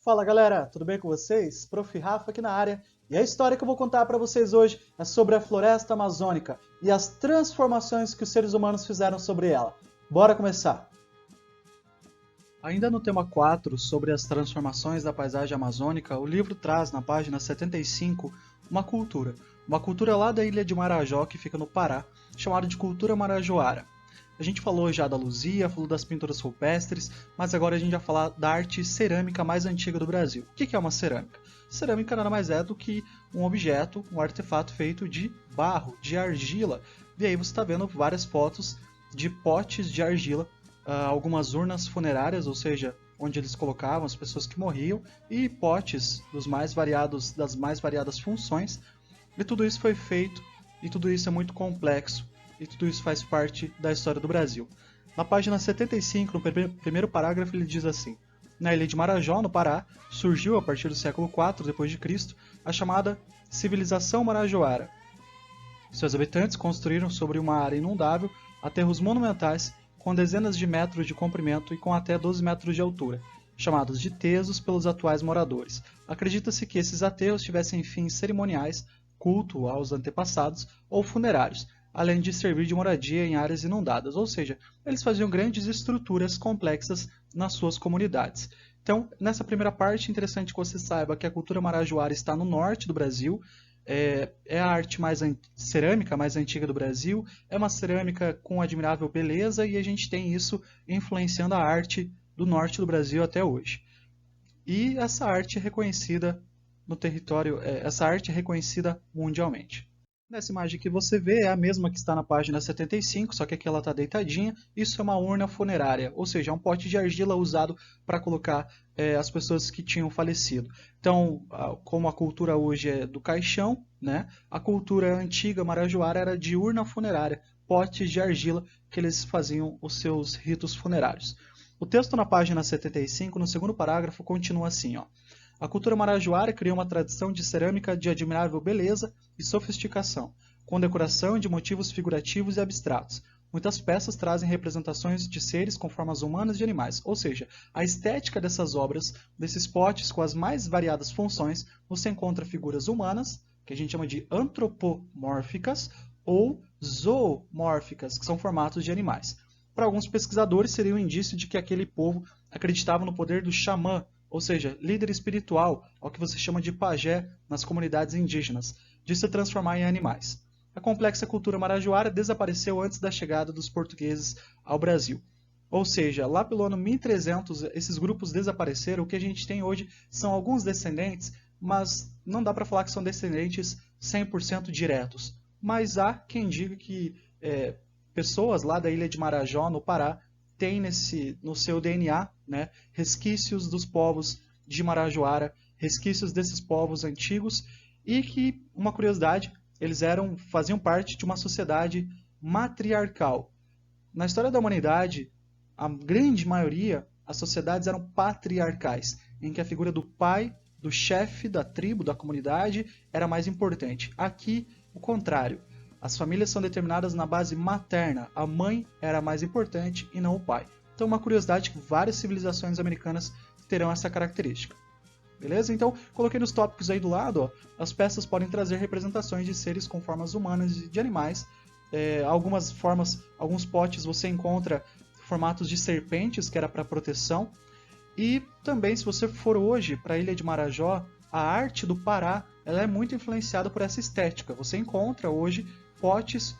Fala galera, tudo bem com vocês? Prof. Rafa aqui na área. E a história que eu vou contar para vocês hoje é sobre a floresta amazônica e as transformações que os seres humanos fizeram sobre ela. Bora começar! Ainda no tema 4, sobre as transformações da paisagem amazônica, o livro traz na página 75 uma cultura lá da ilha de Marajó, que fica no Pará, chamada de cultura marajoara. A gente falou já da Luzia, falou das pinturas rupestres, mas agora a gente vai falar da arte cerâmica mais antiga do Brasil. O que é uma cerâmica? Cerâmica nada mais é do que um objeto, um artefato feito de barro, de argila. E aí você está vendo várias fotos de potes de argila, algumas urnas funerárias, ou seja, onde eles colocavam as pessoas que morriam, e potes das mais variadas funções. E tudo isso foi feito, e tudo isso é muito complexo. E tudo isso faz parte da história do Brasil. Na página 75, no primeiro parágrafo, ele diz assim: na ilha de Marajó, no Pará, surgiu a partir do século IV d.C. a chamada civilização marajoara. Seus habitantes construíram sobre uma área inundável aterros monumentais com dezenas de metros de comprimento e com até 12 metros de altura, chamados de tesos pelos atuais moradores. Acredita-se que esses aterros tivessem fins cerimoniais, culto aos antepassados ou funerários, além de servir de moradia em áreas inundadas, ou seja, eles faziam grandes estruturas complexas nas suas comunidades. Então, nessa primeira parte, é interessante que você saiba que a cultura marajoara está no norte do Brasil, é a arte cerâmica mais antiga do Brasil, é uma cerâmica com admirável beleza e a gente tem isso influenciando a arte do norte do Brasil até hoje. E essa arte é reconhecida no território, essa arte é reconhecida mundialmente. Nessa imagem que você vê é a mesma que está na página 75, só que aqui ela está deitadinha. Isso é uma urna funerária, ou seja, é um pote de argila usado para colocar as pessoas que tinham falecido. Então, como a cultura hoje é do caixão, né, a cultura antiga marajoara era de urna funerária, potes de argila que eles faziam os seus ritos funerários. O texto na página 75, no segundo parágrafo, continua assim, ó. A cultura marajoara criou uma tradição de cerâmica de admirável beleza e sofisticação, com decoração de motivos figurativos e abstratos. Muitas peças trazem representações de seres com formas humanas e de animais, ou seja, a estética dessas obras, desses potes com as mais variadas funções, você encontra figuras humanas, que a gente chama de antropomórficas, ou zoomórficas, que são formatos de animais. Para alguns pesquisadores, seria um indício de que aquele povo acreditava no poder do xamã, ou seja, líder espiritual, ao que você chama de pajé nas comunidades indígenas, de se transformar em animais. A complexa cultura marajoara desapareceu antes da chegada dos portugueses ao Brasil. Ou seja, lá pelo ano 1300, esses grupos desapareceram. O que a gente tem hoje são alguns descendentes, mas não dá para falar que são descendentes 100% diretos. Mas há quem diga que pessoas lá da ilha de Marajó, no Pará, tem no seu DNA, né, resquícios dos povos de Marajoara, resquícios desses povos antigos e que, uma curiosidade, eles faziam parte de uma sociedade matriarcal. Na história da humanidade, a grande maioria, as sociedades eram patriarcais, em que a figura do pai, do chefe da tribo, da comunidade, era mais importante. Aqui, o contrário. As famílias são determinadas na base materna. A mãe era mais importante e não o pai. Então, uma curiosidade que várias civilizações americanas terão essa característica. Beleza? Então, coloquei nos tópicos aí do lado, ó, as peças podem trazer representações de seres com formas humanas e de animais. Algumas formas, alguns potes você encontra formatos de serpentes, que era para proteção. E também, se você for hoje para a Ilha de Marajó, a arte do Pará ela é muito influenciada por essa estética. Você encontra hoje potes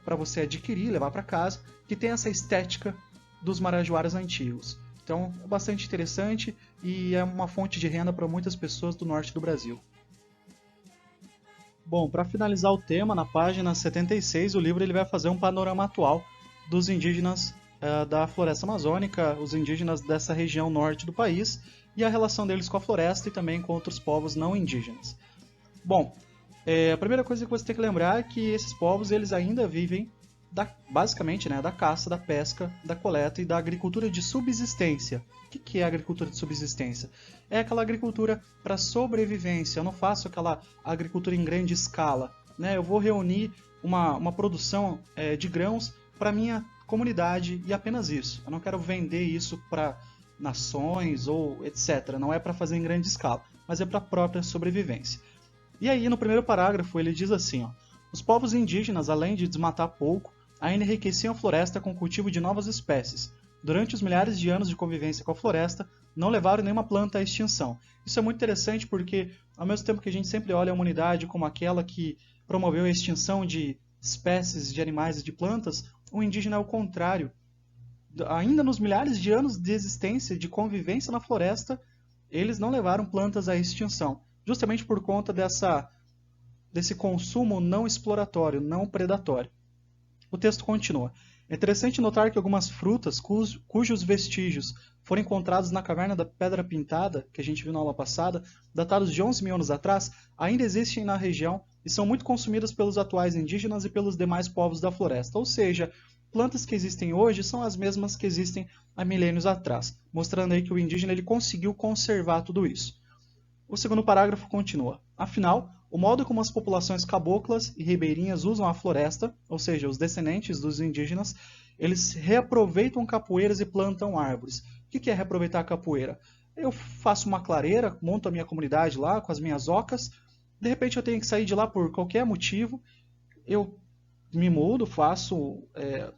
para você adquirir, levar para casa, que tem essa estética dos marajoaras antigos. Então, é bastante interessante e é uma fonte de renda para muitas pessoas do norte do Brasil. Bom, para finalizar o tema, na página 76, o livro ele vai fazer um panorama atual dos indígenas da floresta amazônica, os indígenas dessa região norte do país, e a relação deles com a floresta e também com outros povos não indígenas. Bom, a primeira coisa que você tem que lembrar é que esses povos eles ainda vivem basicamente da caça, da pesca, da coleta e da agricultura de subsistência. O que é a agricultura de subsistência? É aquela agricultura para sobrevivência. Eu não faço aquela agricultura em grande escala, né? Eu vou reunir uma produção de grãos para minha comunidade e apenas isso. Eu não quero vender isso para nações ou etc. Não é para fazer em grande escala, mas é para a própria sobrevivência. E aí, no primeiro parágrafo, ele diz assim, ó, os povos indígenas, além de desmatar pouco, ainda enriqueciam a floresta com o cultivo de novas espécies. Durante os milhares de anos de convivência com a floresta, não levaram nenhuma planta à extinção. Isso é muito interessante porque, ao mesmo tempo que a gente sempre olha a humanidade como aquela que promoveu a extinção de espécies de animais e de plantas, o indígena é o contrário. Ainda nos milhares de anos de existência, de convivência na floresta, eles não levaram plantas à extinção, justamente por conta desse consumo não exploratório, não predatório. O texto continua. É interessante notar que algumas frutas cujos vestígios foram encontrados na caverna da Pedra Pintada, que a gente viu na aula passada, datados de 11 mil anos atrás, ainda existem na região e são muito consumidas pelos atuais indígenas e pelos demais povos da floresta. Ou seja, plantas que existem hoje são as mesmas que existem há milênios atrás, mostrando aí que o indígena ele conseguiu conservar tudo isso. O segundo parágrafo continua. Afinal, o modo como as populações caboclas e ribeirinhas usam a floresta, ou seja, os descendentes dos indígenas, eles reaproveitam capoeiras e plantam árvores. O que é reaproveitar a capoeira? Eu faço uma clareira, monto a minha comunidade lá com as minhas ocas, de repente eu tenho que sair de lá por qualquer motivo, eu me mudo, faço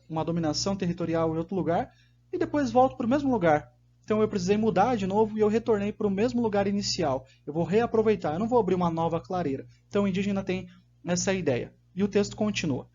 uma dominação territorial em outro lugar e depois volto para o mesmo lugar. Então eu precisei mudar de novo e eu retornei para o mesmo lugar inicial. Eu vou reaproveitar, eu não vou abrir uma nova clareira. Então o indígena tem essa ideia. E o texto continua.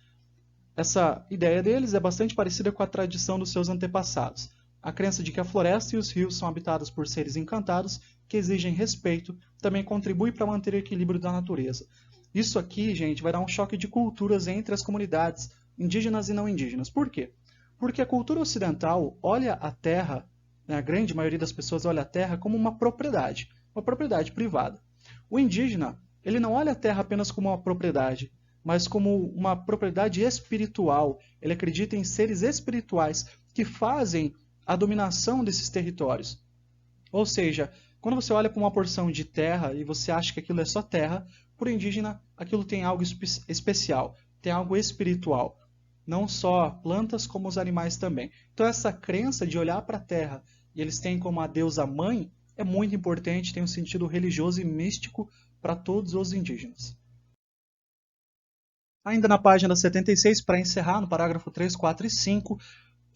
Essa ideia deles é bastante parecida com a tradição dos seus antepassados. A crença de que a floresta e os rios são habitados por seres encantados que exigem respeito também contribui para manter o equilíbrio da natureza. Isso aqui, gente, vai dar um choque de culturas entre as comunidades indígenas e não indígenas. Por quê? Porque a cultura ocidental olha a terra, a grande maioria das pessoas olha a terra como uma propriedade privada. O indígena, ele não olha a terra apenas como uma propriedade, mas como uma propriedade espiritual. Ele acredita em seres espirituais que fazem a dominação desses territórios. Ou seja, quando você olha para uma porção de terra e você acha que aquilo é só terra, para o indígena aquilo tem algo especial, tem algo espiritual. Não só plantas, como os animais também. Então essa crença de olhar para a terra e eles têm como a deusa mãe é muito importante, tem um sentido religioso e místico para todos os indígenas. Ainda na página 76, para encerrar, no parágrafo 3, 4 e 5,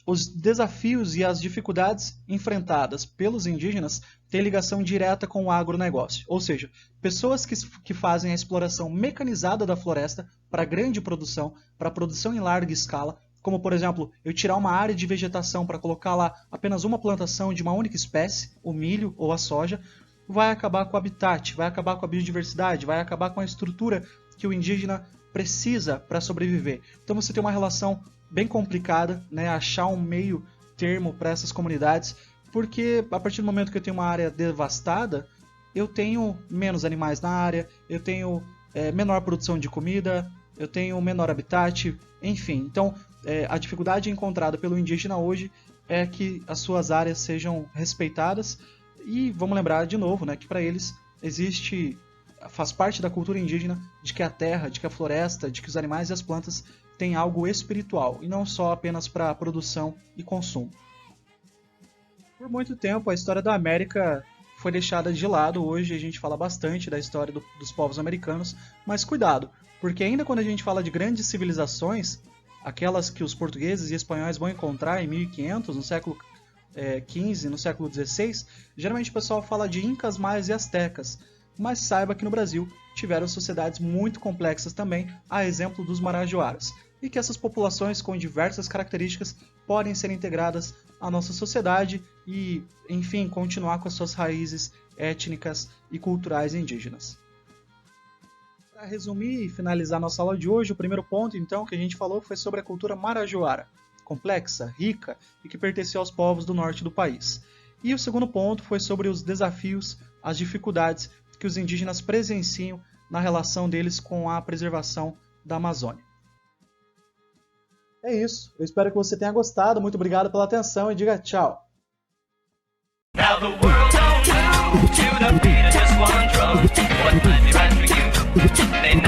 os desafios e as dificuldades enfrentadas pelos indígenas têm ligação direta com o agronegócio, ou seja, pessoas que fazem a exploração mecanizada da floresta para grande produção, para produção em larga escala, como por exemplo, eu tirar uma área de vegetação para colocar lá apenas uma plantação de uma única espécie, o milho ou a soja, vai acabar com o habitat, vai acabar com a biodiversidade, vai acabar com a estrutura que o indígena precisa para sobreviver. Então você tem uma relação bem complicada, né, achar um meio termo para essas comunidades, porque a partir do momento que eu tenho uma área devastada, eu tenho menos animais na área, eu tenho menor produção de comida, eu tenho menor habitat, enfim. Então, a dificuldade encontrada pelo indígena hoje é que as suas áreas sejam respeitadas e vamos lembrar de novo, né, que para eles faz parte da cultura indígena de que a terra, de que a floresta, de que os animais e as plantas têm algo espiritual e não só apenas para produção e consumo. Por muito tempo a história da América foi deixada de lado. Hoje a gente fala bastante da história dos povos americanos, mas cuidado, porque ainda quando a gente fala de grandes civilizações, aquelas que os portugueses e espanhóis vão encontrar em 1500, no século XV, no século XVI, geralmente o pessoal fala de incas, maias e astecas, mas saiba que no Brasil tiveram sociedades muito complexas também, a exemplo dos marajoaras, e que essas populações com diversas características podem ser integradas à nossa sociedade e, enfim, continuar com as suas raízes étnicas e culturais indígenas. Para resumir e finalizar nossa aula de hoje, o primeiro ponto, então, que a gente falou foi sobre a cultura marajoara, complexa, rica e que pertenceu aos povos do norte do país. E o segundo ponto foi sobre os desafios, as dificuldades que os indígenas presenciam na relação deles com a preservação da Amazônia. É isso. Eu espero que você tenha gostado. Muito obrigado pela atenção e diga tchau. Now the world don't move to the beat of just one drum. What might be right for you, may not